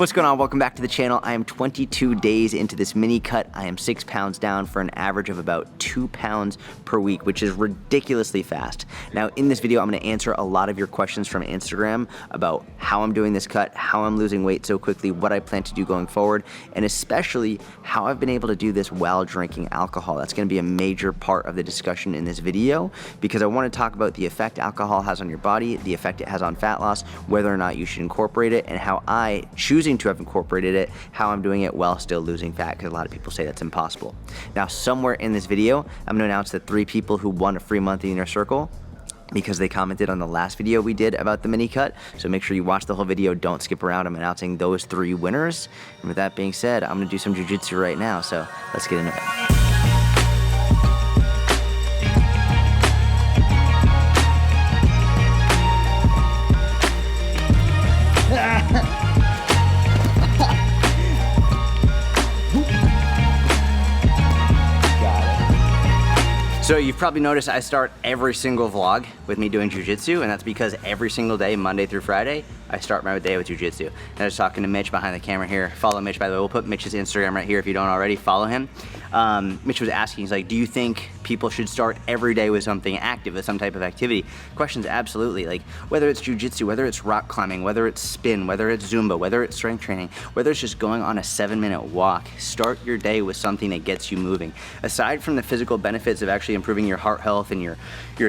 What's going on? Welcome back to the channel. I am 22 days into this mini cut. I am 6 pounds down for an average of about 2 pounds per week, which is ridiculously fast. Now in this video, I'm gonna answer a lot of your questions from Instagram about how I'm doing this cut, how I'm losing weight so quickly, what I plan to do going forward, and especially how I've been able to do this while drinking alcohol. That's gonna be a major part of the discussion in this video because I wanna talk about the effect alcohol has on your body, the effect it has on fat loss, whether or not you should incorporate it, and how I, choosing to have incorporated it, how I'm doing it while still losing fat, because a lot of people say that's impossible. Now, somewhere in this video, I'm gonna announce the 3 people who won a free month in Inner Circle because they commented on the last video we did about the mini cut. So make sure you watch the whole video, don't skip around. I'm announcing those 3 winners. And with that being said, I'm gonna do some jiu-jitsu right now, so let's get into it. So you've probably noticed I start every single vlog with me doing jiu-jitsu, and that's because every single day, Monday through Friday, I start my day with jiu-jitsu. And I was talking to Mitch behind the camera here. Follow Mitch, by the way. We'll put Mitch's Instagram right here if you don't already. Follow him. Mitch was asking, he's like, do you think people should start every day with something active, with some type of activity? Questions, absolutely. Like, whether it's jiu-jitsu, whether it's rock climbing, whether it's spin, whether it's Zumba, whether it's strength training, whether it's just going on a 7-minute walk, start your day with something that gets you moving. Aside from the physical benefits of actually improving your heart health and your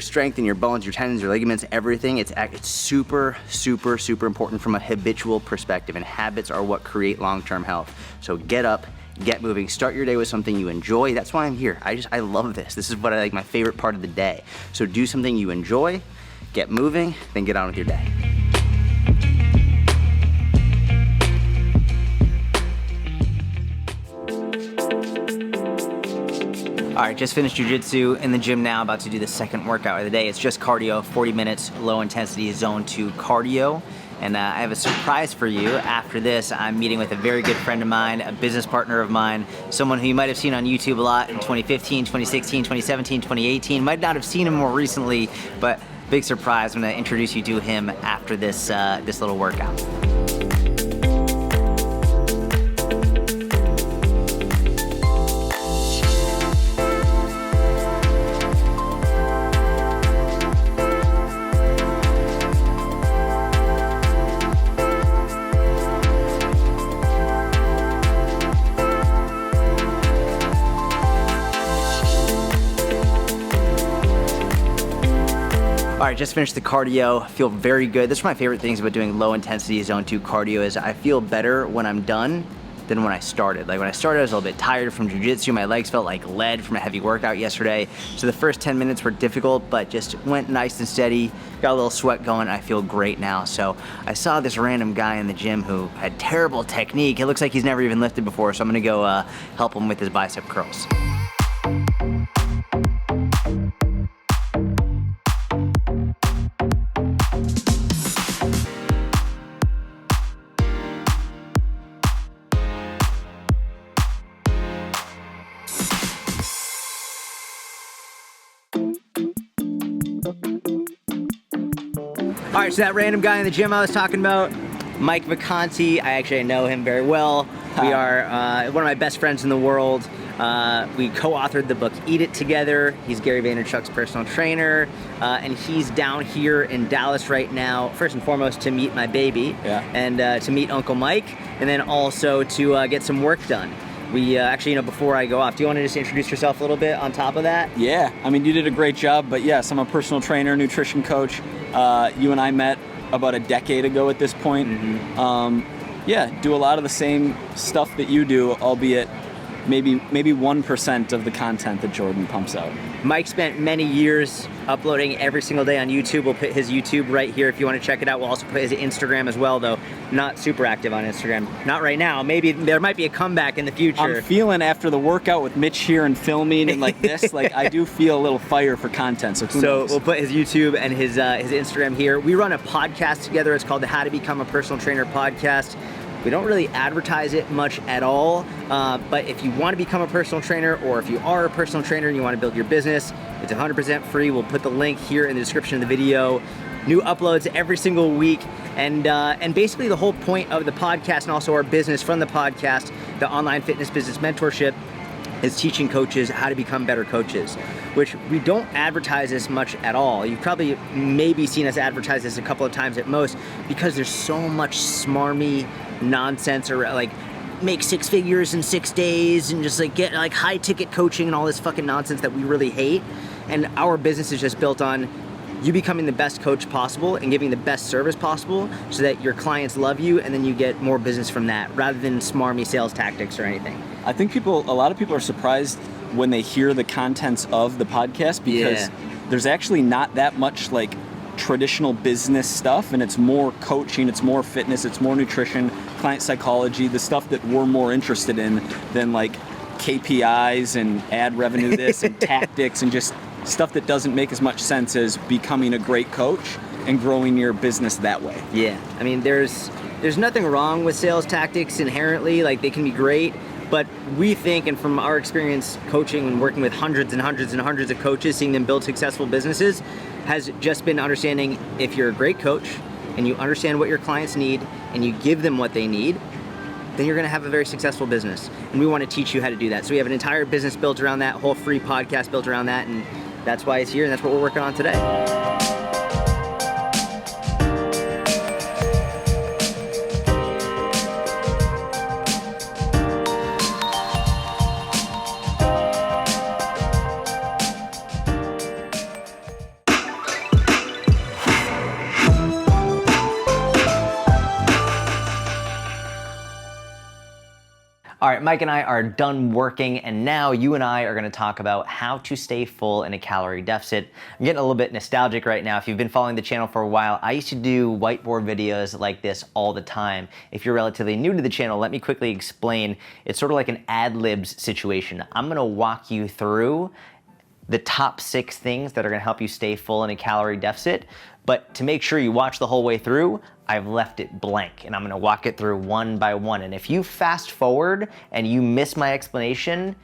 strength and your bones, your tendons, your ligaments, everything, it's super, super, super important from a habitual perspective, and habits are what create long-term health. So get up, get moving, start your day with something you enjoy. That's why I'm here. I love this. This is what I like, my favorite part of the day. So do something you enjoy, get moving, then get on with your day. All right, just finished jiu-jitsu in the gym now, about to do the second workout of the day. It's just cardio, 40 minutes, low intensity zone 2 cardio. And I have a surprise for you. After this, I'm meeting with a very good friend of mine, a business partner of mine, someone who you might have seen on YouTube a lot in 2015, 2016, 2017, 2018. Might not have seen him more recently, but big surprise. I'm gonna introduce you to him after this, this little workout. All right, just finished the cardio, feel very good. That's one of my favorite things about doing low intensity zone 2 cardio is I feel better when I'm done than when I started. Like when I started, I was a little bit tired from jiu-jitsu. My legs felt like lead from a heavy workout yesterday. So the first 10 minutes were difficult, but just went nice and steady, got a little sweat going. I feel great now. So I saw this random guy in the gym who had terrible technique. It looks like he's never even lifted before, so I'm gonna go help him with his bicep curls. All right, so that random guy in the gym I was talking about, Mike Vacanti, I know him very well. We are one of my best friends in the world. We co-authored the book Eat It together. He's Gary Vaynerchuk's personal trainer, and he's down here in Dallas right now, first and foremost to meet my baby, and to meet Uncle Mike, and then also to get some work done. We actually, before I go off, do you want to just introduce yourself a little bit on top of that? Yeah, I mean, you did a great job, but yes, I'm a personal trainer, nutrition coach. You and I met about a decade ago at this point. Yeah, do a lot of the same stuff that you do, albeit maybe 1% of the content that Jordan pumps out. Mike spent many years uploading every single day on YouTube. We'll put his YouTube right here if you want to check it out. We'll also put his Instagram as well, though. Not super active on Instagram. Not right now. Maybe there might be a comeback in the future. I'm feeling after the workout with Mitch here and filming and like this, like I do feel a little fire for content. So we'll put his YouTube and his Instagram here. We run a podcast together. It's called the How to Become a Personal Trainer podcast. We don't really advertise it much at all, but if you want to become a personal trainer, or if you are a personal trainer and you want to build your business, it's 100% free. We'll put the link here in the description of the video. new uploads every single week. And basically the whole point of the podcast and also our business from the podcast, the online fitness business mentorship, is teaching coaches how to become better coaches, which we don't advertise this much at all. You've probably maybe seen us advertise this a couple of times at most, because there's so much smarmy nonsense, or like make 6 figures in 6 days and just like get like high ticket coaching and all this fucking nonsense that we really hate. And our business is just built on you becoming the best coach possible and giving the best service possible so that your clients love you, and then you get more business from that rather than smarmy sales tactics or anything. I think a lot of people are surprised when they hear the contents of the podcast, because there's actually not that much like traditional business stuff, and it's more coaching, it's more fitness, it's more nutrition, client psychology, the stuff that we're more interested in than like KPIs and ad revenue this and tactics and just stuff that doesn't make as much sense as becoming a great coach and growing your business that way. Yeah, I mean, there's nothing wrong with sales tactics inherently, like they can be great, but we think, and from our experience coaching and working with hundreds and hundreds and hundreds of coaches, seeing them build successful businesses, has just been understanding if you're a great coach and you understand what your clients need and you give them what they need, then you're gonna have a very successful business. And we wanna teach you how to do that. So we have an entire business built around that, whole free podcast built around that, and that's why it's here, and that's what we're working on today. All right, Mike and I are done working, and now you and I are gonna talk about how to stay full in a calorie deficit. I'm getting a little bit nostalgic right now. If you've been following the channel for a while, I used to do whiteboard videos like this all the time. If you're relatively new to the channel, let me quickly explain. It's sort of like an ad-libs situation. I'm gonna walk you through the top 6 things that are gonna help you stay full in a calorie deficit, but to make sure you watch the whole way through, I've left it blank, and I'm gonna walk it through one by one. And if you fast forward and you miss my explanation,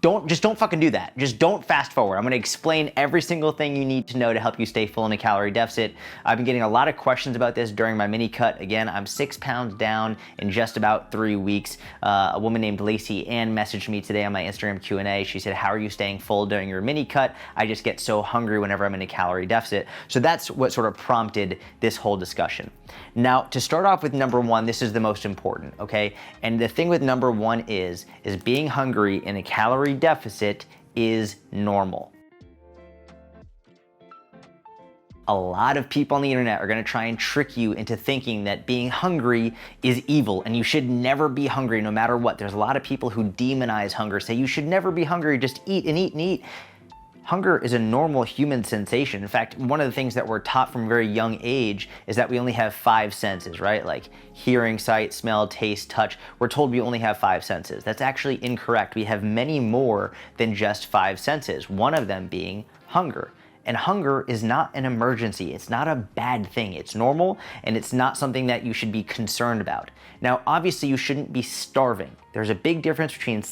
don't fucking do that. Just don't fast forward. I'm gonna explain every single thing you need to know to help you stay full in a calorie deficit. I've been getting a lot of questions about this during my mini cut. Again, I'm 6 pounds down in just about 3 weeks. A woman named Lacey Ann messaged me today on my Instagram Q&A. She said, how are you staying full during your mini cut? I just get so hungry whenever I'm in a calorie deficit. So that's what sort of prompted this whole discussion. Now, to start off with number 1, this is the most important, okay? And the thing with number 1 is being hungry in a calorie deficit is normal. A lot of people on the internet are gonna try and trick you into thinking that being hungry is evil and you should never be hungry no matter what. There's a lot of people who demonize hunger, say you should never be hungry, just eat and eat and eat. Hunger is a normal human sensation. In fact, one of the things that we're taught from a very young age is that we only have 5 senses, right? Like hearing, sight, smell, taste, touch. We're told we only have 5 senses. That's actually incorrect. We have many more than just 5 senses, one of them being hunger. And hunger is not an emergency. It's not a bad thing. It's normal, and it's not something that you should be concerned about. Now, obviously, you shouldn't be starving. There's a big difference between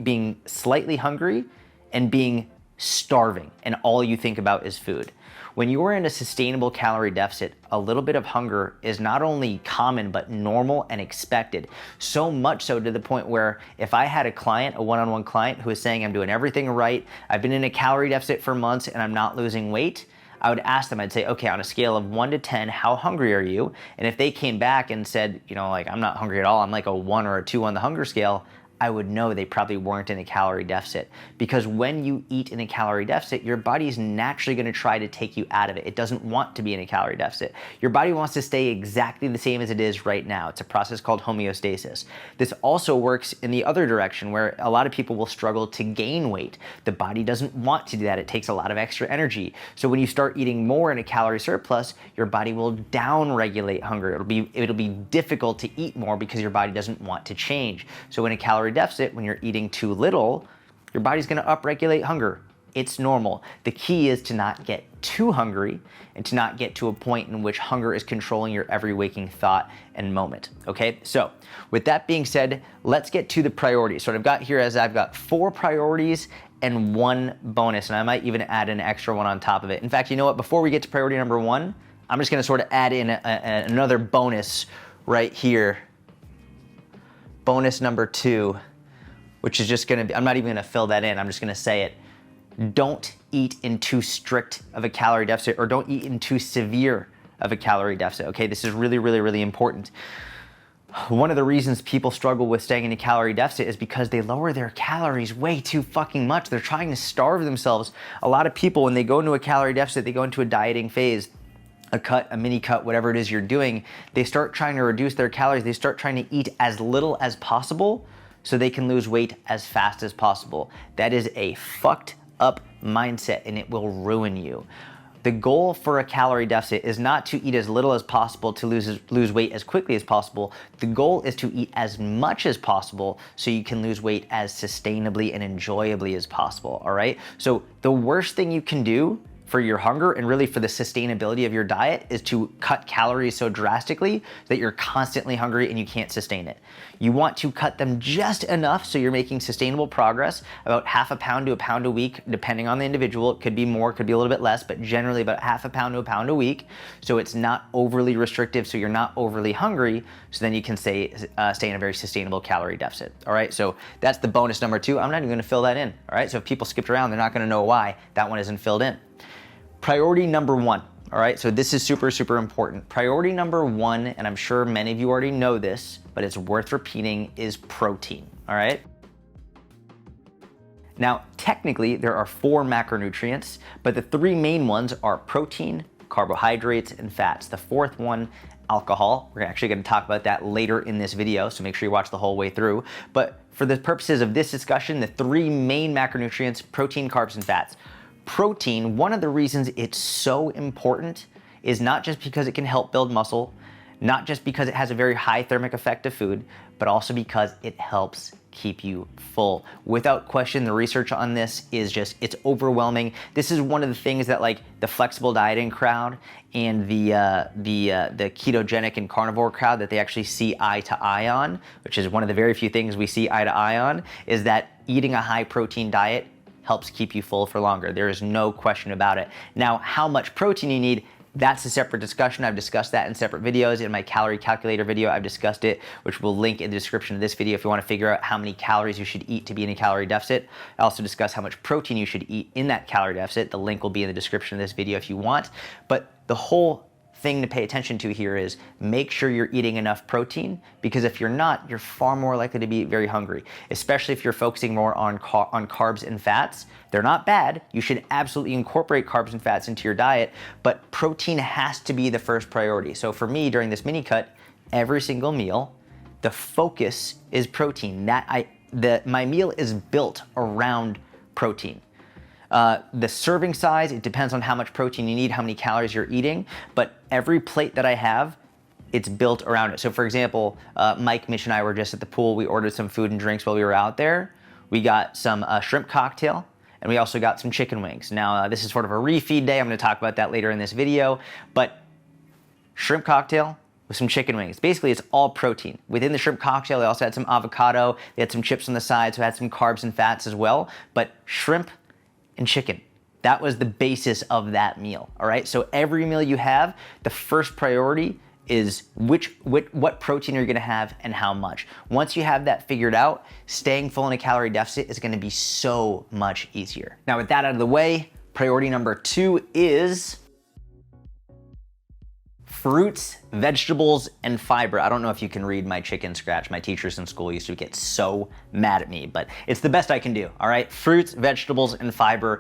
being slightly hungry and being starving, and all you think about is food. When you are in a sustainable calorie deficit, a little bit of hunger is not only common, but normal and expected. So much so to the point where if I had a client, a one-on-one client who is saying, I'm doing everything right, I've been in a calorie deficit for months and I'm not losing weight, I would ask them, I'd say, okay, on a scale of 1 to 10, how hungry are you? And if they came back and said, you know, like, I'm not hungry at all, I'm like a 1 or a 2 on the hunger scale, I would know they probably weren't in a calorie deficit. Because when you eat in a calorie deficit, your body's naturally gonna try to take you out of it. It doesn't want to be in a calorie deficit. Your body wants to stay exactly the same as it is right now. It's a process called homeostasis. This also works in the other direction, where a lot of people will struggle to gain weight. The body doesn't want to do that. It takes a lot of extra energy. So when you start eating more in a calorie surplus, your body will down-regulate hunger. It'll be difficult to eat more because your body doesn't want to change. So in a calorie deficit, when you're eating too little, your body's gonna upregulate hunger. It's normal. The key is to not get too hungry and to not get to a point in which hunger is controlling your every waking thought and moment, okay? So with that being said, let's get to the priorities. So what I've got here is I've got 4 priorities and 1 bonus, and I might even add an extra one on top of it. In fact, you know what? Before we get to priority number 1, I'm just gonna sort of add in another bonus right here. Bonus number 2, which is just gonna be, I'm not even gonna fill that in, I'm just gonna say it. Don't eat in too strict of a calorie deficit, or don't eat in too severe of a calorie deficit, okay? This is really, really, really important. One of the reasons people struggle with staying in a calorie deficit is because they lower their calories way too fucking much. They're trying to starve themselves. A lot of people, when they go into a calorie deficit, they go into a dieting phase, a cut, a mini cut, whatever it is you're doing, they start trying to reduce their calories. They start trying to eat as little as possible so they can lose weight as fast as possible. That is a fucked up mindset, and it will ruin you. The goal for a calorie deficit is not to eat as little as possible to lose weight as quickly as possible. The goal is to eat as much as possible so you can lose weight as sustainably and enjoyably as possible, all right? So the worst thing you can do for your hunger and really for the sustainability of your diet is to cut calories so drastically that you're constantly hungry and you can't sustain it. You want to cut them just enough so you're making sustainable progress, about half a pound to a pound a week, depending on the individual. It could be more, could be a little bit less, but generally about half a pound to a pound a week. So it's not overly restrictive, so you're not overly hungry, so then you can stay in a very sustainable calorie deficit, all right? So that's the bonus number 2. I'm not even gonna fill that in, all right? So if people skipped around, they're not gonna know why that one isn't filled in. Priority number 1, all right? So this is super, super important. Priority number 1, and I'm sure many of you already know this, but it's worth repeating, is protein, all right? Now, technically, there are 4 macronutrients, but the 3 main ones are protein, carbohydrates, and fats. The 4th one, alcohol. We're actually gonna talk about that later in this video, so make sure you watch the whole way through. But for the purposes of this discussion, the 3 main macronutrients, protein, carbs, and fats. Protein, one of the reasons it's so important is not just because it can help build muscle, not just because it has a very high thermic effect of food, but also because it helps keep you full. Without question, the research on this is just, it's overwhelming. This is one of the things that like the flexible dieting crowd and the ketogenic and carnivore crowd that they actually see eye to eye on, which is one of the very few things we see eye to eye on, is that eating a high protein diet helps keep you full for longer. There is no question about it. Now, how much protein you need, that's a separate discussion. I've discussed that in separate videos. In my calorie calculator video, I've discussed it, which we'll link in the description of this video if you want to figure out how many calories you should eat to be in a calorie deficit. I also discuss how much protein you should eat in that calorie deficit. The link will be in the description of this video if you want. But the whole thing to pay attention to here is make sure you're eating enough protein, because if you're not, you're far more likely to be very hungry, especially if you're focusing more on carbs and fats. They're not bad. You should absolutely incorporate carbs and fats into your diet, but protein has to be the first priority. So for me, during this mini cut, every single meal, the focus is protein. My meal is built around protein. The serving size, it depends on how much protein you need, how many calories you're eating, but every plate that I have, it's built around it. So for example, Mike, Mitch, and I were just at the pool. We ordered some food and drinks while we were out there. We got some shrimp cocktail, and we also got some chicken wings. Now, this is sort of a refeed day. I'm gonna talk about that later in this video, but shrimp cocktail with some chicken wings. Basically, it's all protein. Within the shrimp cocktail, they also had some avocado. They had some chips on the side, so it had some carbs and fats as well, but shrimp and chicken. That was the basis of that meal, all right? So every meal you have, the first priority is what protein you're gonna have and how much. Once you have that figured out, staying full in a calorie deficit is gonna be so much easier. Now with that out of the way, priority number 2 is fruits, vegetables, and fiber. I don't know if you can read my chicken scratch. My teachers in school used to get so mad at me, but it's the best I can do, all right? Fruits, vegetables, and fiber.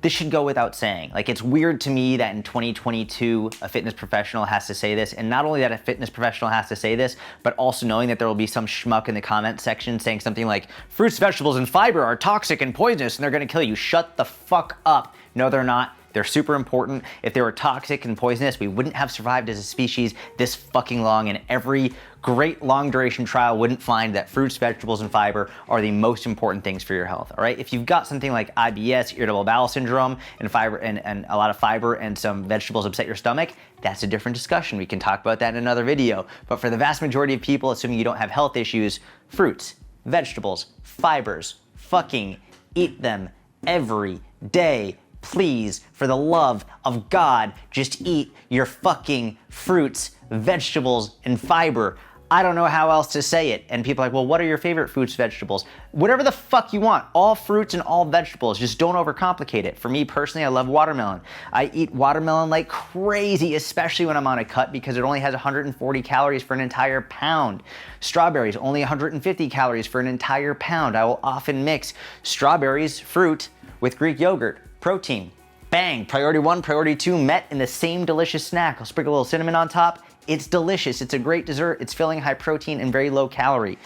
This should go without saying. Like, it's weird to me that in 2022, a fitness professional has to say this, and not only that a fitness professional has to say this, but also knowing that there will be some schmuck in the comment section saying something like, fruits, vegetables, and fiber are toxic and poisonous, and they're gonna kill you. Shut the fuck up. No, they're not. They're super important. If they were toxic and poisonous, we wouldn't have survived as a species this fucking long, and every great long duration trial wouldn't find that fruits, vegetables, and fiber are the most important things for your health, all right? If you've got something like IBS, irritable bowel syndrome, and fiber and a lot of fiber and some vegetables upset your stomach, that's a different discussion. We can talk about that in another video. But for the vast majority of people, assuming you don't have health issues, fruits, vegetables, fibers, fucking eat them every day. please, for the love of God, just eat your fucking fruits, vegetables, and fiber. I don't know how else to say it. And people are like, well, what are your favorite fruits, vegetables? Whatever the fuck you want. All fruits and all vegetables. Just don't overcomplicate it. For me personally, I love watermelon. I eat watermelon like crazy, especially when I'm on a cut because it only has 140 calories for an entire pound. Strawberries, only 150 calories for an entire pound. I will often mix strawberries, fruit, with Greek yogurt, protein. Bang, priority 1, priority 2 met in the same delicious snack. I'll sprinkle a little cinnamon on top. It's delicious, it's a great dessert, it's filling, high protein, and very low calorie.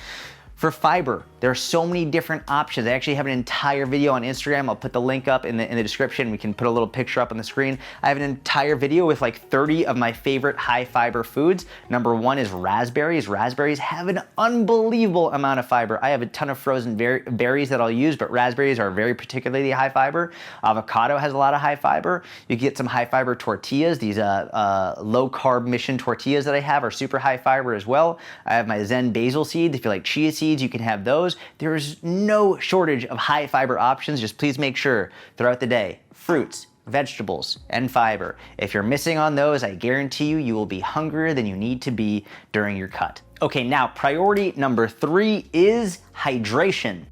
For fiber, there are so many different options. I actually have an entire video on Instagram. I'll put the link up in the description. We can put a little picture up on the screen. I have an entire video with like 30 of my favorite high fiber foods. Number 1 is raspberries. Raspberries have an unbelievable amount of fiber. I have a ton of frozen berries that I'll use, but raspberries are very particularly high fiber. Avocado has a lot of high fiber. You can get some high fiber tortillas. These low carb mission tortillas that I have are super high fiber as well. I have my Zen basil seeds. If you like chia seeds, you can have those. There's no shortage of high fiber options. Just please make sure throughout the day, fruits, vegetables, and fiber. If you're missing on those, I guarantee you will be hungrier than you need to be during your cut. Okay, now priority number 3 is hydration.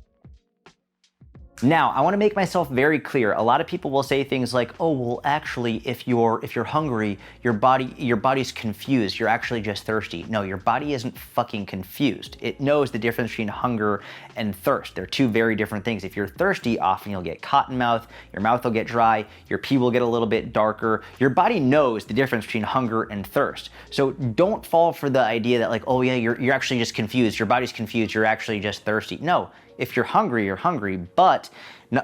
Now, I want to make myself very clear. A lot of people will say things like, "Oh, well, actually, if you're hungry, your body's confused. You're actually just thirsty." No, your body isn't fucking confused. It knows the difference between hunger and thirst. They're two very different things. If you're thirsty, often you'll get cotton mouth, your mouth will get dry, your pee will get a little bit darker. Your body knows the difference between hunger and thirst. So don't fall for the idea that like, "Oh yeah, you're actually just confused. Your body's confused. You're actually just thirsty." No. If you're hungry, but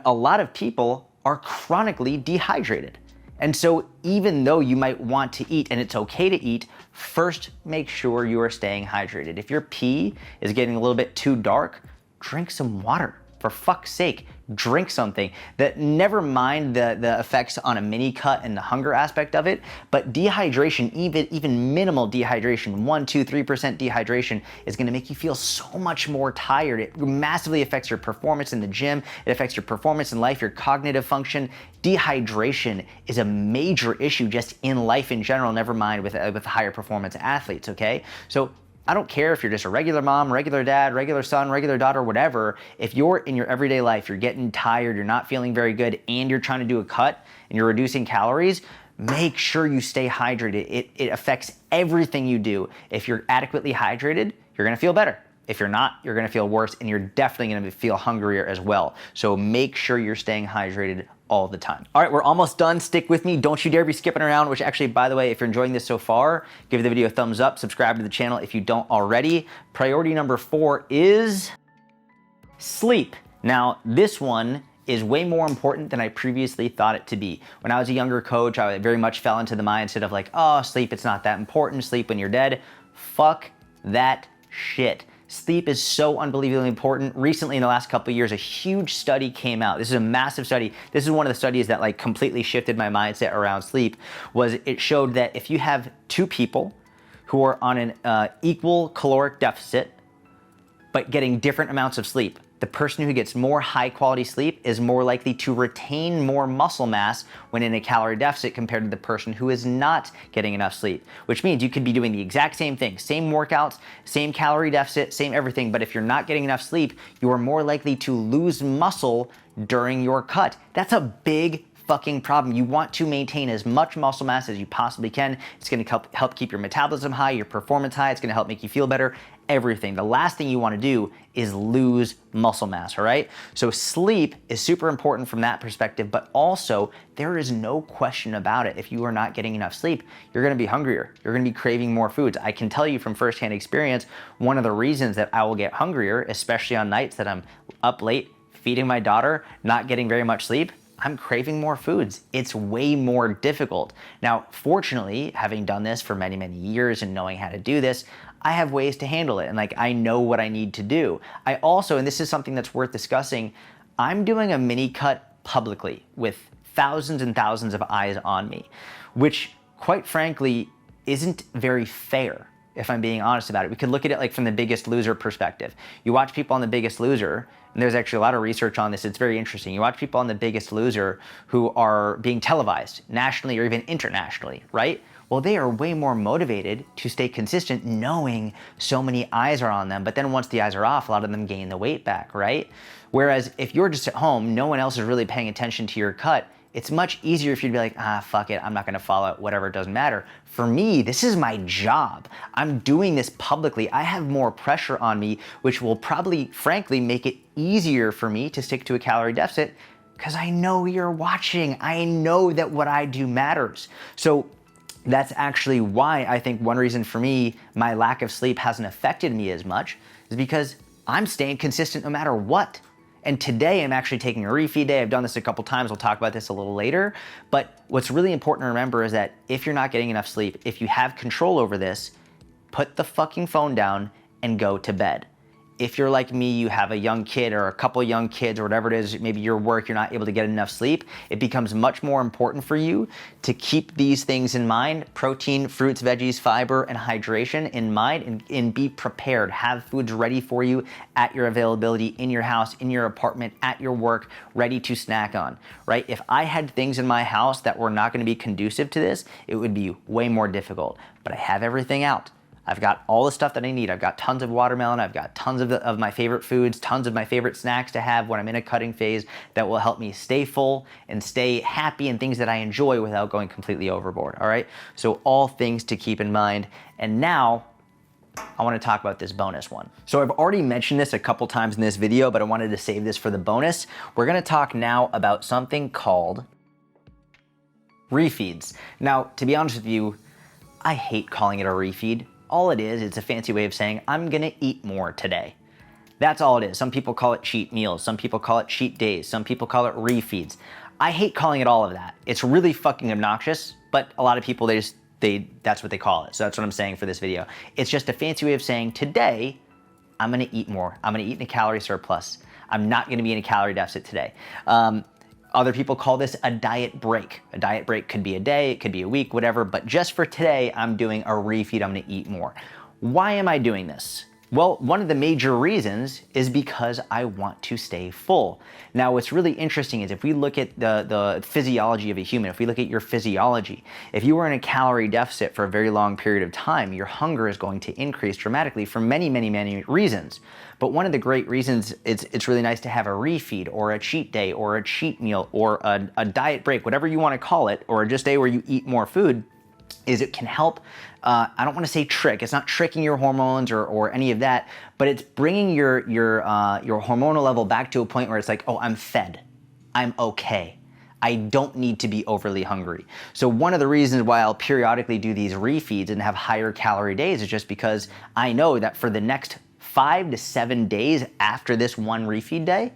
a lot of people are chronically dehydrated. And so even though you might want to eat, and it's okay to eat, first make sure you are staying hydrated. If your pee is getting a little bit too dark, drink some water. For fuck's sake, drink something. That never mind the effects on a mini cut and the hunger aspect of it, but dehydration, even minimal dehydration, 1%, 2%, 3% dehydration is gonna make you feel so much more tired. It massively affects your performance in the gym. It affects your performance in life, your cognitive function. Dehydration is a major issue just in life in general, never mind with higher performance athletes, okay? So I don't care if you're just a regular mom, regular dad, regular son, regular daughter, whatever. If you're in your everyday life, you're getting tired, you're not feeling very good, and you're trying to do a cut and you're reducing calories, make sure you stay hydrated. It affects everything you do. If you're adequately hydrated, you're gonna feel better. If you're not, you're gonna feel worse, and you're definitely gonna feel hungrier as well. So make sure you're staying hydrated all the time. All right, we're almost done. Stick with me. Don't you dare be skipping around, which actually, by the way, if you're enjoying this so far, give the video a thumbs up, subscribe to the channel if you don't already. Priority number 4 is sleep. Now, this one is way more important than I previously thought it to be. When I was a younger coach, I very much fell into the mindset of like, oh, sleep, it's not that important. Sleep when you're dead. Fuck that shit. Sleep is so unbelievably important. Recently, in the last couple of years, a huge study came out. This is a massive study. This is one of the studies that like completely shifted my mindset around sleep. Was it showed that if you have 2 people who are on an equal caloric deficit, but getting different amounts of sleep, the person who gets more high quality sleep is more likely to retain more muscle mass when in a calorie deficit compared to the person who is not getting enough sleep. Which means you could be doing the exact same thing, same workouts, same calorie deficit, same everything, but if you're not getting enough sleep, you are more likely to lose muscle during your cut. That's a big fucking problem. You want to maintain as much muscle mass as you possibly can. It's gonna help keep your metabolism high, your performance high. It's gonna help make you feel better, everything. The last thing you wanna do is lose muscle mass, all right? So sleep is super important from that perspective, but also there is no question about it. If you are not getting enough sleep, you're gonna be hungrier. You're gonna be craving more foods. I can tell you from firsthand experience, one of the reasons that I will get hungrier, especially on nights that I'm up late, feeding my daughter, not getting very much sleep, I'm craving more foods. It's way more difficult. Now, fortunately, having done this for many, many years and knowing how to do this, I have ways to handle it, and like I know what I need to do. I also, and this is something that's worth discussing, I'm doing a mini cut publicly with thousands and thousands of eyes on me, which quite frankly isn't very fair. if I'm being honest about it. We could look at it like from the Biggest Loser perspective. You watch people on the Biggest Loser, and there's actually a lot of research on this. It's very interesting. You watch people on the Biggest Loser who are being televised nationally or even internationally, right? Well, they are way more motivated to stay consistent knowing so many eyes are on them. But then once the eyes are off, a lot of them gain the weight back, right? Whereas if you're just at home, no one else is really paying attention to your cut, it's much easier if you'd be like, fuck it, I'm not gonna follow it, whatever, it doesn't matter. For me, this is my job. I'm doing this publicly. I have more pressure on me, which will probably, frankly, make it easier for me to stick to a calorie deficit because I know you're watching. I know that what I do matters. So that's actually why I think one reason for me, my lack of sleep hasn't affected me as much is because I'm staying consistent no matter what. And today I'm actually taking a refeed day. I've done this a couple times. We'll talk about this a little later. But what's really important to remember is that if you're not getting enough sleep, if you have control over this, put the fucking phone down and go to bed. If you're like me, you have a young kid or a couple young kids or whatever it is, maybe your work, you're not able to get enough sleep, it becomes much more important for you to keep these things in mind, protein, fruits, veggies, fiber, and hydration in mind, and be prepared. Have foods ready for you at your availability, in your house, in your apartment, at your work, ready to snack on, right? If I had things in my house that were not gonna be conducive to this, it would be way more difficult, but I have everything out. I've got all the stuff that I need. I've got tons of watermelon. I've got tons of my favorite foods, tons of my favorite snacks to have when I'm in a cutting phase that will help me stay full and stay happy and things that I enjoy without going completely overboard, all right? So all things to keep in mind. And now I want to talk about this bonus one. So I've already mentioned this a couple times in this video, but I wanted to save this for the bonus. We're going to talk now about something called refeeds. Now, to be honest with you, I hate calling it a refeed. All it is, it's a fancy way of saying, I'm gonna eat more today. That's all it is. Some people call it cheat meals. Some people call it cheat days. Some people call it refeeds. I hate calling it all of that. It's really fucking obnoxious, but a lot of people, that's what they call it. So that's what I'm saying for this video. It's just a fancy way of saying, today, I'm gonna eat more. I'm gonna eat in a calorie surplus. I'm not gonna be in a calorie deficit today. Other people call this a diet break. A diet break could be a day, it could be a week, whatever, but just for today, I'm doing a refeed, I'm gonna eat more. Why am I doing this? Well, one of the major reasons is because I want to stay full. Now, what's really interesting is if we look at the physiology of a human, if we look at your physiology, if you were in a calorie deficit for a very long period of time, your hunger is going to increase dramatically for many, many, many reasons. But one of the great reasons it's really nice to have a refeed or a cheat day or a cheat meal or a diet break, whatever you want to call it, or just a day where you eat more food, is it can help, I don't want to say trick, it's not tricking your hormones or any of that, but it's bringing your hormonal level back to a point where it's like, oh, I'm fed, I'm okay. I don't need to be overly hungry. So one of the reasons why I'll periodically do these refeeds and have higher calorie days is just because I know that for the next 5 to 7 days after this one refeed day,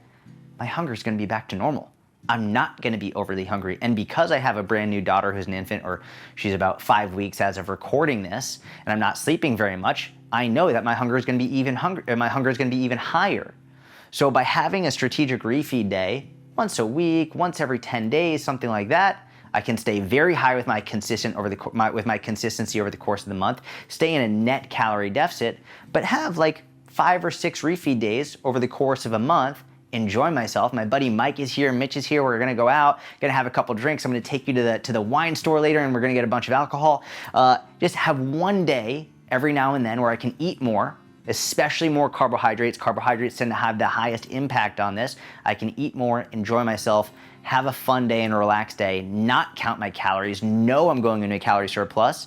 my hunger is going to be back to normal. I'm not going to be overly hungry. And because I have a brand new daughter who's an infant, or she's about 5 weeks as of recording this, and I'm not sleeping very much, I know that my hunger is going to be even higher. So by having a strategic refeed day, once a week, once every 10 days, something like that, I can stay very high with my consistency over the course of the month, stay in a net calorie deficit, but have like 5 or 6 refeed days over the course of a month, enjoy myself. My buddy Mike is here, Mitch is here, we're gonna go out, gonna have a couple drinks, I'm gonna take you to the wine store later and we're gonna get a bunch of alcohol. Just have one day every now and then where I can eat more, especially more carbohydrates. Carbohydrates tend to have the highest impact on this. I can eat more, enjoy myself, have a fun day and a relaxed day, not count my calories, know I'm going into a calorie surplus,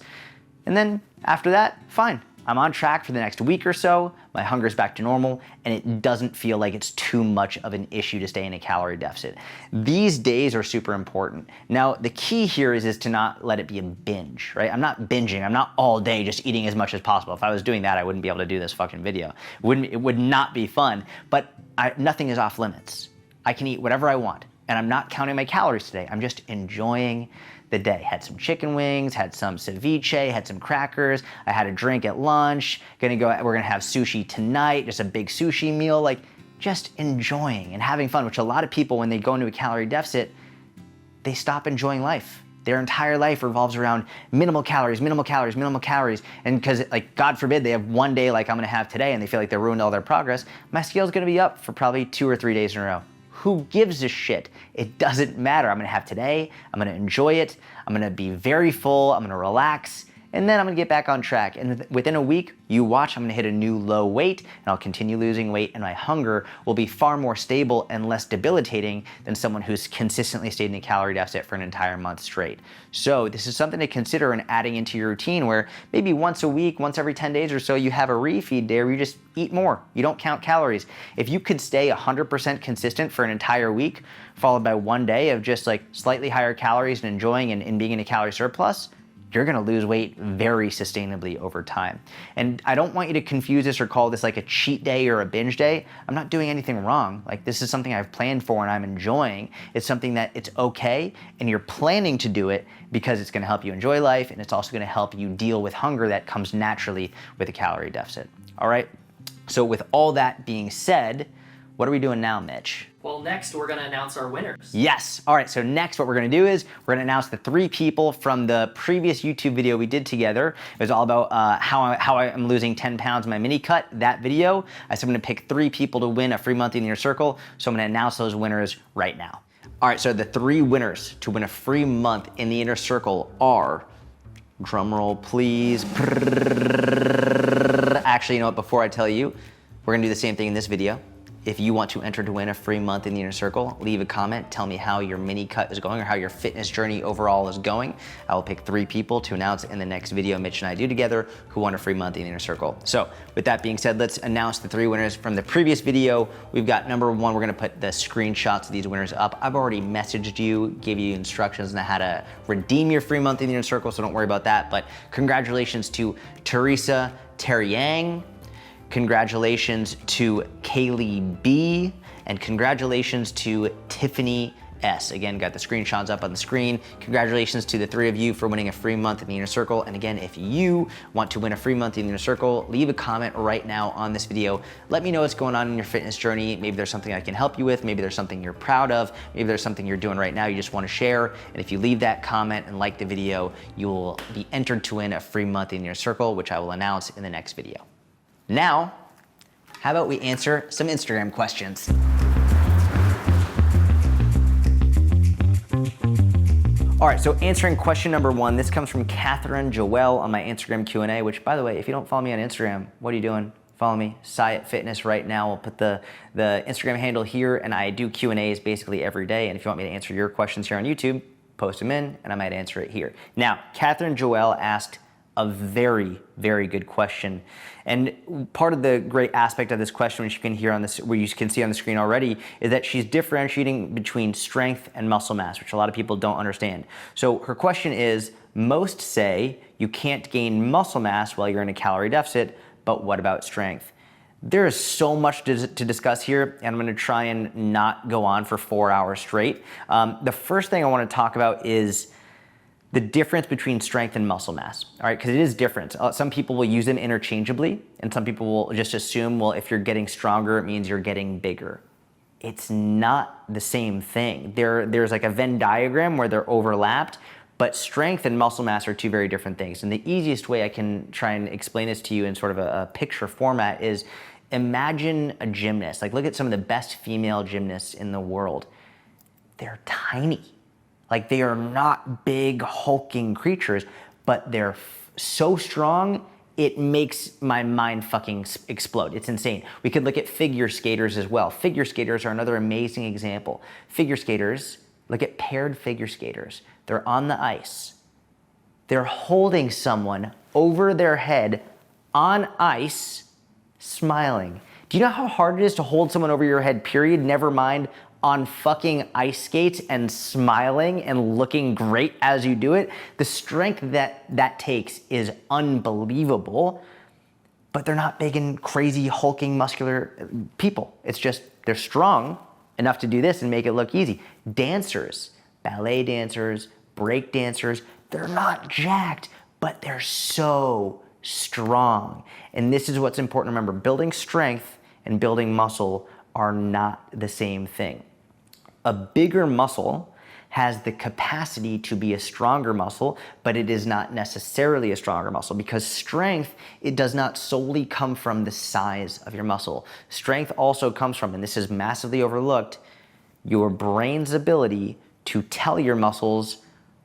and then after that, fine. I'm on track for the next week or so, my hunger's back to normal, and it doesn't feel like it's too much of an issue to stay in a calorie deficit. These days are super important. Now, the key here is to not let it be a binge, right? I'm not binging, I'm not all day just eating as much as possible. If I was doing that, I wouldn't be able to do this fucking video. It would not be fun, but nothing is off limits. I can eat whatever I want, and I'm not counting my calories today. I'm just enjoying the day. Had some chicken wings, had some ceviche, had some crackers, I had a drink at lunch, we're gonna have sushi tonight, just a big sushi meal, like just enjoying and having fun, which a lot of people, when they go into a calorie deficit, they stop enjoying life. their entire life revolves around minimal calories, minimal calories, minimal calories. And because, like, God forbid they have one day like I'm gonna have today and they feel like they ruined all their progress, my scale's gonna be up for probably 2 or 3 days in a row. Who gives a shit? It doesn't matter. I'm gonna have today, I'm gonna enjoy it, I'm gonna be very full, I'm gonna relax, and then I'm gonna get back on track. And within a week, you watch, I'm gonna hit a new low weight, and I'll continue losing weight, and my hunger will be far more stable and less debilitating than someone who's consistently stayed in a calorie deficit for an entire month straight. So this is something to consider in adding into your routine, where maybe once a week, once every 10 days or so, you have a refeed day where you just eat more. You don't count calories. If you could stay 100% consistent for an entire week, followed by one day of just like slightly higher calories and enjoying and being in a calorie surplus, you're gonna lose weight very sustainably over time. And I don't want you to confuse this or call this like a cheat day or a binge day. I'm not doing anything wrong. Like, this is something I've planned for and I'm enjoying. It's something that it's okay, and you're planning to do it because it's gonna help you enjoy life, and it's also gonna help you deal with hunger that comes naturally with a calorie deficit. All right, so with all that being said, what are we doing now, Mitch? Well, next we're gonna announce our winners. Yes. All right, so next what we're gonna do is we're gonna announce the 3 people from the previous YouTube video we did together. It was all about how I am losing 10 pounds in my mini cut, that video. I said I'm gonna pick 3 people to win a free month in your circle, so I'm gonna announce those winners right now. All right, so the 3 winners to win a free month in the inner circle are, drum roll please. Actually, you know what, before I tell you, we're gonna do the same thing in this video. If you want to enter to win a free month in the inner circle, leave a comment, tell me how your mini cut is going or how your fitness journey overall is going. I will pick 3 people to announce in the next video Mitch and I do together who won a free month in the inner circle. So with that being said, let's announce the 3 winners from the previous video. We've got number 1, we're gonna put the screenshots of these winners up. I've already messaged you, gave you instructions on how to redeem your free month in the inner circle, so don't worry about that. But congratulations to Teresa Terriang. Congratulations to Kaylee B, and congratulations to Tiffany S. Again, got the screenshots up on the screen. Congratulations to the 3 of you for winning a free month in the inner circle. And again, if you want to win a free month in the inner circle, leave a comment right now on this video. Let me know what's going on in your fitness journey. Maybe there's something I can help you with. Maybe there's something you're proud of. Maybe there's something you're doing right now you just want to share. And if you leave that comment and like the video, you will be entered to win a free month in your circle, which I will announce in the next video. Now, how about we answer some Instagram questions? All right, so answering question number 1, this comes from Catherine Joelle on my Instagram Q&A, which, by the way, if you don't follow me on Instagram, what are you doing? Follow me, Syat Fitness right now. We'll put the Instagram handle here, and I do Q&As basically every day, and if you want me to answer your questions here on YouTube, post them in, and I might answer it here. Now, Catherine Joelle asked a very, very good question. And part of the great aspect of this question, which you can hear on this, where you can see on the screen already, is that she's differentiating between strength and muscle mass, which a lot of people don't understand. So her question is, most say you can't gain muscle mass while you're in a calorie deficit, but what about strength? There is so much to discuss here, and I'm gonna try and not go on for 4 hours straight. The first thing I wanna talk about is the difference between strength and muscle mass, all right? Because it is different. Some people will use them interchangeably, and some people will just assume, well, if you're getting stronger, it means you're getting bigger. It's not the same thing. There's like a Venn diagram where they're overlapped, but strength and muscle mass are 2 very different things. And the easiest way I can try and explain this to you in sort of a picture format is, imagine a gymnast. Like, look at some of the best female gymnasts in the world. They're tiny. Like, they are not big, hulking creatures, but they're so strong, it makes my mind fucking explode. It's insane. We could look at figure skaters as well. Figure skaters are another amazing example. Figure skaters, look at paired figure skaters. They're on the ice. They're holding someone over their head on ice, smiling. Do you know how hard it is to hold someone over your head, period? Never mind on fucking ice skates and smiling and looking great as you do it. The strength that takes is unbelievable, but they're not big and crazy, hulking, muscular people. It's just, they're strong enough to do this and make it look easy. Dancers, ballet dancers, break dancers, they're not jacked, but they're so strong. And this is what's important to remember. Building strength and building muscle are not the same thing. A bigger muscle has the capacity to be a stronger muscle, but it is not necessarily a stronger muscle, because strength, it does not solely come from the size of your muscle. Strength also comes from, and this is massively overlooked, your brain's ability to tell your muscles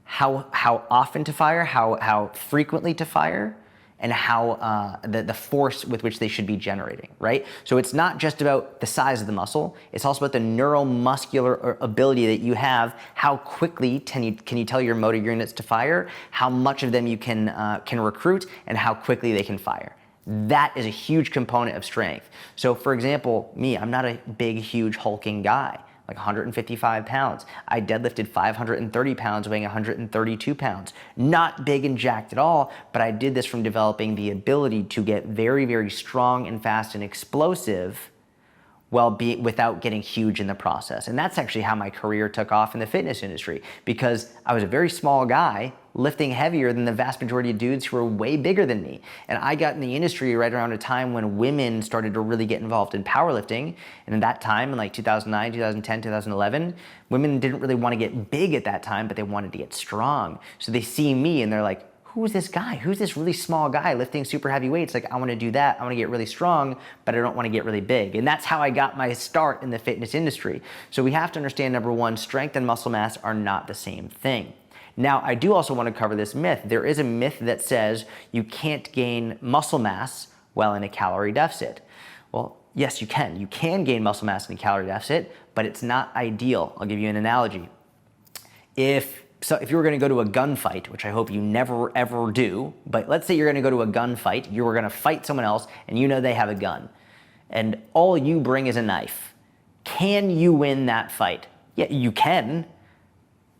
how often to fire, how frequently to fire, and how the force with which they should be generating, right? So it's not just about the size of the muscle, it's also about the neuromuscular ability that you have, how quickly can you tell your motor units to fire, how much of them you can recruit, and how quickly they can fire. That is a huge component of strength. So for example, me, I'm not a big, huge hulking guy, like 155 pounds. I deadlifted 530 pounds, weighing 132 pounds. Not big and jacked at all, but I did this from developing the ability to get very, very strong and fast and explosive without getting huge in the process. And that's actually how my career took off in the fitness industry, because I was a very small guy lifting heavier than the vast majority of dudes who were way bigger than me. And I got in the industry right around a time when women started to really get involved in powerlifting. And in that time, in like 2009, 2010, 2011, women didn't really want to get big at that time, but they wanted to get strong. So they see me and they're like, who's this guy? Who's this really small guy lifting super heavy weights? Like, I want to do that. I want to get really strong, but I don't want to get really big. And that's how I got my start in the fitness industry. So we have to understand, number one, strength and muscle mass are not the same thing. Now, I do also want to cover this myth. There is a myth that says you can't gain muscle mass while in a calorie deficit. Well, yes, you can. You can gain muscle mass in a calorie deficit, but it's not ideal. I'll give you an analogy. If you were going to go to a gunfight, which I hope you never ever do, but let's say you're going to go to a gunfight, you were going to fight someone else and you know they have a gun, and all you bring is a knife. Can you win that fight? Yeah, you can,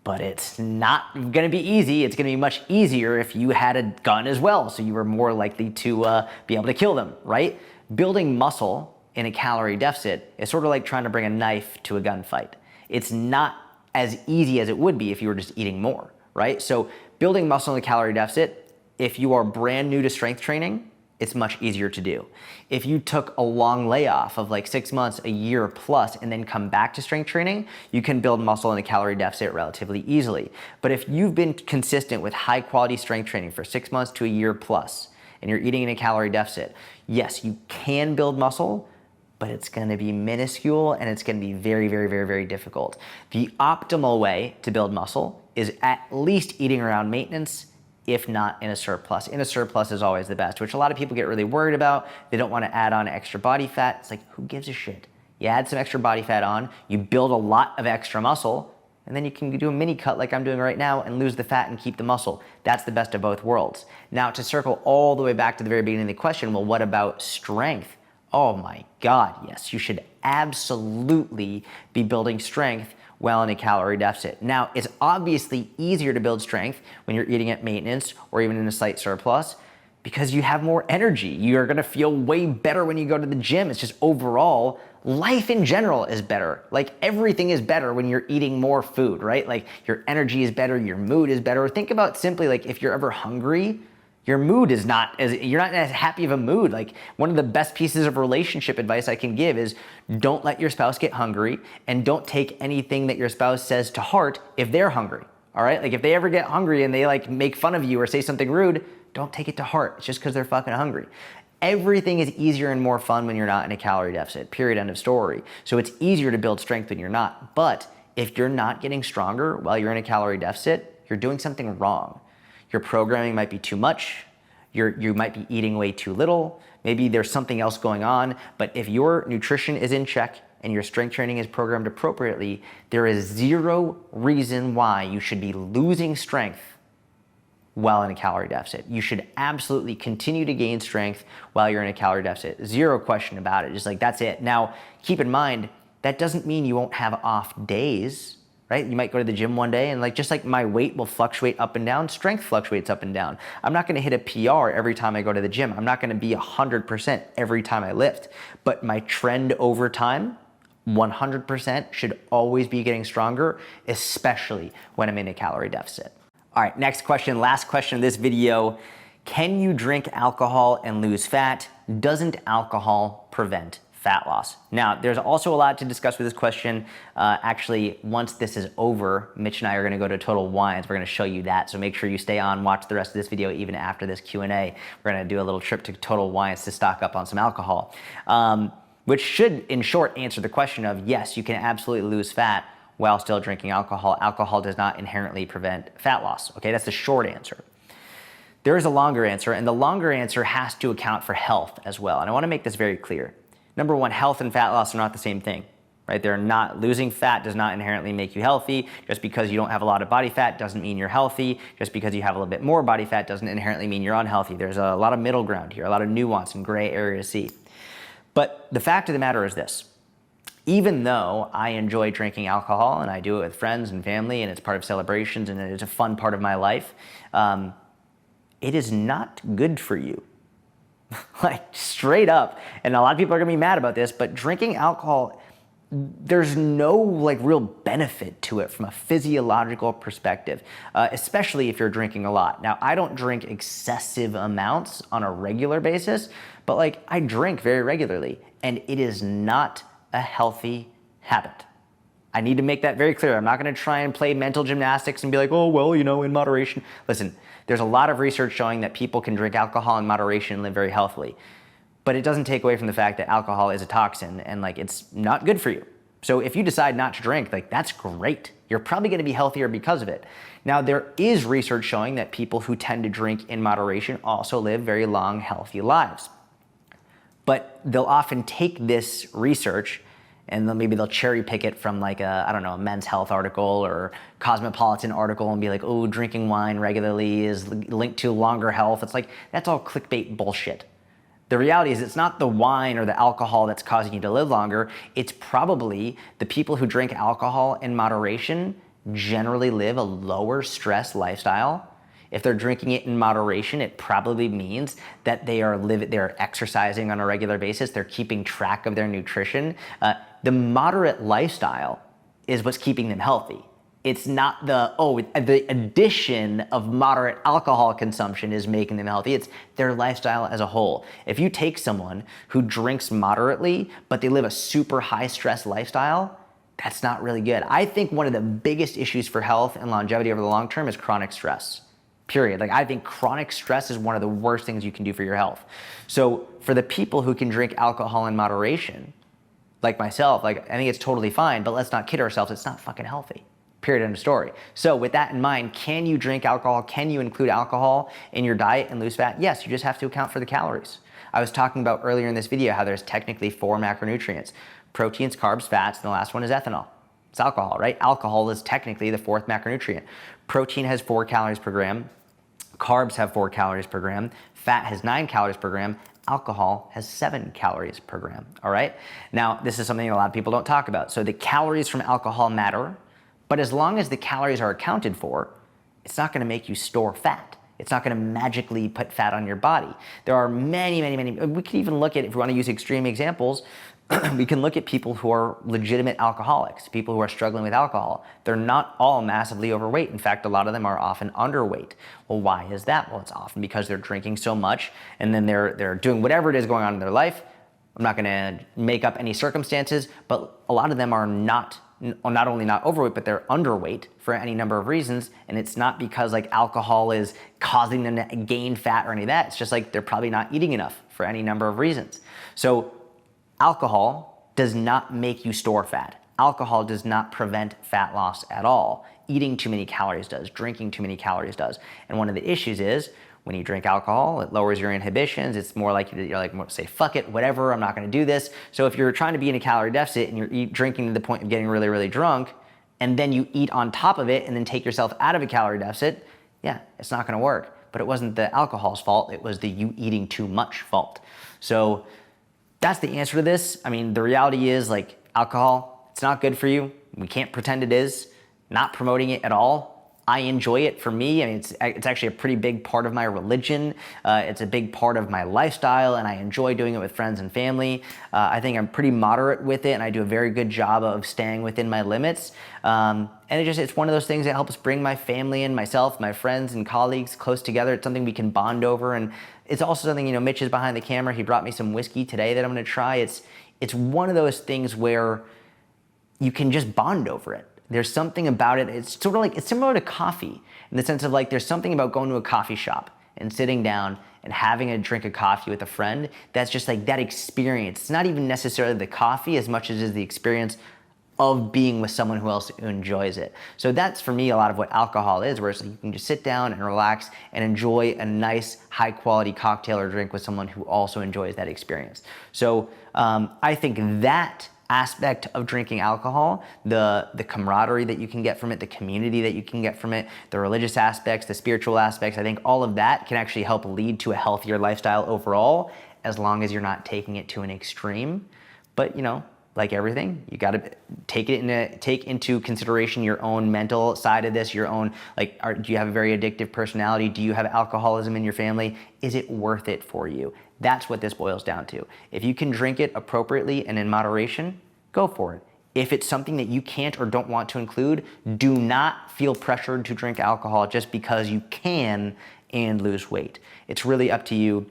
but it's not going to be easy. It's going to be much easier if you had a gun as well, so you were more likely to be able to kill them, right? Building muscle in a calorie deficit is sort of like trying to bring a knife to a gunfight. It's not as easy as it would be if you were just eating more, right? So building muscle in a calorie deficit, if you are brand new to strength training, it's much easier to do. If you took a long layoff of like 6 months, a year plus, and then come back to strength training, you can build muscle in a calorie deficit relatively easily. But if you've been consistent with high quality strength training for 6 months to a year plus, and you're eating in a calorie deficit, yes, you can build muscle, but it's going to be minuscule and it's going to be very, very, very, very difficult. The optimal way to build muscle is at least eating around maintenance, if not in a surplus. In a surplus is always the best, which a lot of people get really worried about. They don't want to add on extra body fat. It's like, who gives a shit? You add some extra body fat on, you build a lot of extra muscle, and then you can do a mini cut like I'm doing right now and lose the fat and keep the muscle. That's the best of both worlds. Now, to circle all the way back to the very beginning of the question, well, what about strength? Oh my God, yes, you should absolutely be building strength while in a calorie deficit. Now, it's obviously easier to build strength when you're eating at maintenance or even in a slight surplus because you have more energy. You're gonna feel way better when you go to the gym. It's just overall, life in general is better. Like everything is better when you're eating more food, right? Like your energy is better, your mood is better. Think about simply like if you're ever hungry, your mood is not you're not as happy of a mood. Like one of the best pieces of relationship advice I can give is don't let your spouse get hungry and don't take anything that your spouse says to heart if they're hungry. All right? Like if they ever get hungry and they like make fun of you or say something rude, don't take it to heart. It's just because they're fucking hungry. Everything is easier and more fun when you're not in a calorie deficit, period, end of story. So it's easier to build strength when you're not. But if you're not getting stronger while you're in a calorie deficit, you're doing something wrong. Your programming might be too much. You might be eating way too little. Maybe there's something else going on. But if your nutrition is in check and your strength training is programmed appropriately, there is zero reason why you should be losing strength while in a calorie deficit. You should absolutely continue to gain strength while you're in a calorie deficit. Zero question about it. Just like that's it. Now, keep in mind, that doesn't mean you won't have off days. Right? You might go to the gym one day and like just like my weight will fluctuate up and down, strength fluctuates up and down. I'm not going to hit a PR every time I go to the gym. I'm not going to be 100% every time I lift. But my trend over time, 100% should always be getting stronger, especially when I'm in a calorie deficit. All right, next question, last question of this video. Can you drink alcohol and lose fat? Doesn't alcohol prevent fat loss. Now, there's also a lot to discuss with this question. Actually, once this is over, Mitch and I are gonna go to Total Wines. We're gonna show you that, so make sure you stay on, watch the rest of this video even after this Q&A. We're gonna do a little trip to Total Wines to stock up on some alcohol, which should, in short, answer the question of, yes, you can absolutely lose fat while still drinking alcohol. Alcohol does not inherently prevent fat loss, okay? That's the short answer. There is a longer answer, and the longer answer has to account for health as well, and I wanna make this very clear. Number one, health and fat loss are not the same thing, right? They're not, losing fat does not inherently make you healthy. Just because you don't have a lot of body fat doesn't mean you're healthy. Just because you have a little bit more body fat doesn't inherently mean you're unhealthy. There's a lot of middle ground here, a lot of nuance and gray area to see. But the fact of the matter is this: even though I enjoy drinking alcohol and I do it with friends and family and it's part of celebrations and it's a fun part of my life, it is not good for you. Like, straight up. And a lot of people are gonna be mad about this, but drinking alcohol, there's no like real benefit to it from a physiological perspective, especially if you're drinking a lot. Now, I don't drink excessive amounts on a regular basis, but like I drink very regularly, and it is not a healthy habit. I need to make that very clear. I'm not gonna try and play mental gymnastics and be like, oh, well, you know, in moderation. Listen, there's a lot of research showing that people can drink alcohol in moderation and live very healthily. But it doesn't take away from the fact that alcohol is a toxin and like it's not good for you. So if you decide not to drink, like that's great. You're probably gonna be healthier because of it. Now, there is research showing that people who tend to drink in moderation also live very long, healthy lives. But they'll often take this research and then maybe they'll cherry pick it from like a, I don't know, a Men's Health article or Cosmopolitan article and be like, oh, drinking wine regularly is linked to longer health. It's like, that's all clickbait bullshit. The reality is it's not the wine or the alcohol that's causing you to live longer. It's probably the people who drink alcohol in moderation generally live a lower stress lifestyle. If they're drinking it in moderation, it probably means that they're exercising on a regular basis. They're keeping track of their nutrition. The moderate lifestyle is what's keeping them healthy. It's not the addition of moderate alcohol consumption is making them healthy. It's their lifestyle as a whole. If you take someone who drinks moderately, but they live a super high stress lifestyle, that's not really good. I think one of the biggest issues for health and longevity over the long term is chronic stress. Period. Like, I think chronic stress is one of the worst things you can do for your health. So for the people who can drink alcohol in moderation, like myself, like I think it's totally fine, but let's not kid ourselves, it's not fucking healthy. Period, end of story. So with that in mind, can you drink alcohol? Can you include alcohol in your diet and lose fat? Yes, you just have to account for the calories. I was talking about earlier in this video how there's technically 4 macronutrients: proteins, carbs, fats, and the last one is ethanol. It's alcohol, right? Alcohol is technically the 4th macronutrient. Protein has 4 calories per gram. Carbs have 4 calories per gram. Fat has 9 calories per gram. Alcohol has 7 calories per gram, all right? Now, this is something a lot of people don't talk about. So the calories from alcohol matter, but as long as the calories are accounted for, it's not gonna make you store fat. It's not gonna magically put fat on your body. There are many, we can even look at, if we wanna use extreme examples, we can look at people who are legitimate alcoholics, people who are struggling with alcohol. They're not all massively overweight. In fact, a lot of them are often underweight. Well, why is that? Well, it's often because they're drinking so much and then they're doing whatever it is going on in their life. I'm not gonna make up any circumstances, but a lot of them are not only not overweight, but they're underweight for any number of reasons. And it's not because like alcohol is causing them to gain fat or any of that. It's just like they're probably not eating enough for any number of reasons. So alcohol does not make you store fat. Alcohol does not prevent fat loss at all. Eating too many calories does. Drinking too many calories does. And one of the issues is when you drink alcohol, it lowers your inhibitions. It's more likely you're like, say, fuck it, whatever, I'm not gonna do this. So if you're trying to be in a calorie deficit and you're drinking to the point of getting really, really drunk, and then you eat on top of it and then take yourself out of a calorie deficit, yeah, it's not gonna work. But it wasn't the alcohol's fault, it was the you eating too much fault. So that's the answer to this. I mean, the reality is like alcohol, it's not good for you. We can't pretend it is. Not promoting it at all. I enjoy it. For me, I mean, it's actually a pretty big part of my religion. It's a big part of my lifestyle, and I enjoy doing it with friends and family. I think I'm pretty moderate with it, and I do a very good job of staying within my limits. And it's one of those things that helps bring my family and myself, my friends and colleagues close together. It's something we can bond over, and it's also something, Mitch is behind the camera. He brought me some whiskey today that I'm gonna try. it's one of those things where you can just bond over it. There's something about it. It's sort of like, it's similar to coffee in the sense of like, there's something about going to a coffee shop and sitting down and having a drink of coffee with a friend. That's just like that experience. It's not even necessarily the coffee as much as it is the experience of being with someone who else enjoys it. So that's for me a lot of what alcohol is, where it's like you can just sit down and relax and enjoy a nice high quality cocktail or drink with someone who also enjoys that experience. So I think that aspect of drinking alcohol, the camaraderie that you can get from it, the community that you can get from it, the religious aspects, the spiritual aspects, I think all of that can actually help lead to a healthier lifestyle overall, as long as you're not taking it to an extreme. But you know, like everything, you got to take into consideration your own mental side of this, your own, like, do you have a very addictive personality? Do you have alcoholism in your family? Is it worth it for you? That's what this boils down to. If you can drink it appropriately and in moderation, go for it. If it's something that you can't or don't want to include, do not feel pressured to drink alcohol just because you can and lose weight. It's really up to you.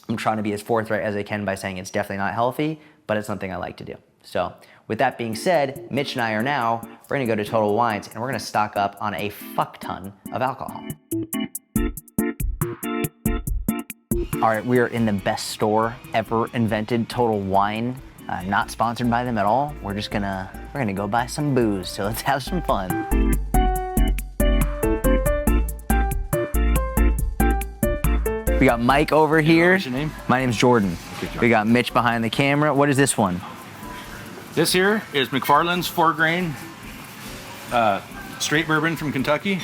I'm trying to be as forthright as I can by saying it's definitely not healthy, but it's something I like to do. So with that being said, Mitch and I are now, we're gonna go to Total Wines and we're gonna stock up on a fuck ton of alcohol. All right, we are in the best store ever invented, Total Wine. Not sponsored by them at all. We're gonna go buy some booze, so let's have some fun. We got Mike over here. What's your name? My name's Jordan. Okay, Jordan. We got Mitch behind the camera. What is this one? This here is McFarland's 4-grain straight bourbon from Kentucky.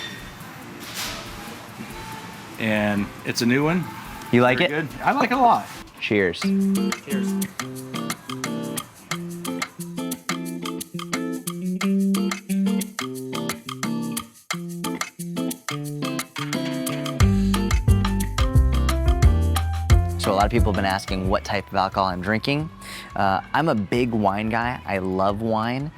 And it's a new one. You like Very it? good. I like it a lot. Cheers. Cheers. So a lot of people have been asking what type of alcohol I'm drinking. I'm a big wine guy. I love wine.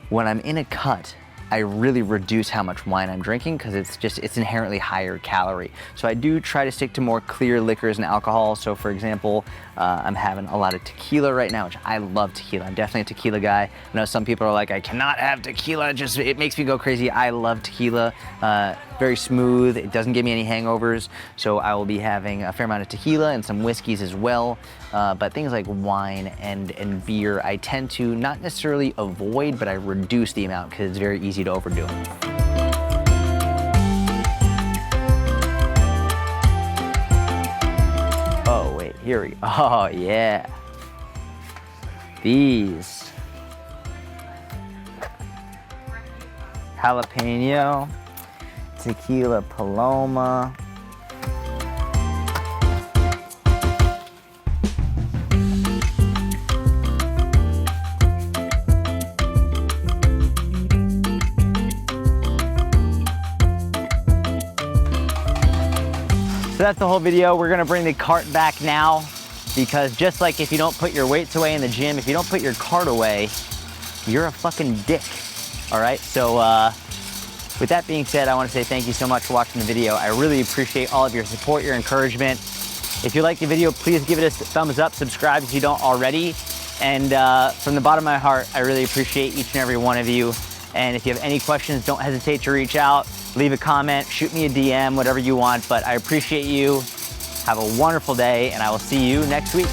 When I'm in a cut, I really reduce how much wine I'm drinking because it's inherently higher calorie. So I do try to stick to more clear liquors and alcohol. So for example, I'm having a lot of tequila right now, which I love tequila. I'm definitely a tequila guy. I know some people are like, I cannot have tequila, it makes me go crazy. I love tequila, very smooth. It doesn't give me any hangovers. So I will be having a fair amount of tequila and some whiskeys as well. But things like wine and beer, I tend to not necessarily avoid, but I reduce the amount because it's very easy to overdo. Oh wait, here we go. Oh yeah. These. Jalapeno, tequila Paloma. So that's the whole video. We're gonna bring the cart back now because just like if you don't put your weights away in the gym, if you don't put your cart away, you're a fucking dick, all right? So with that being said, I wanna say thank you so much for watching the video. I really appreciate all of your support, your encouragement. If you like the video, please give it a thumbs up, subscribe if you don't already. And from the bottom of my heart, I really appreciate each and every one of you. And if you have any questions, don't hesitate to reach out, leave a comment, shoot me a DM, whatever you want. But I appreciate you. Have a wonderful day, and I will see you next week.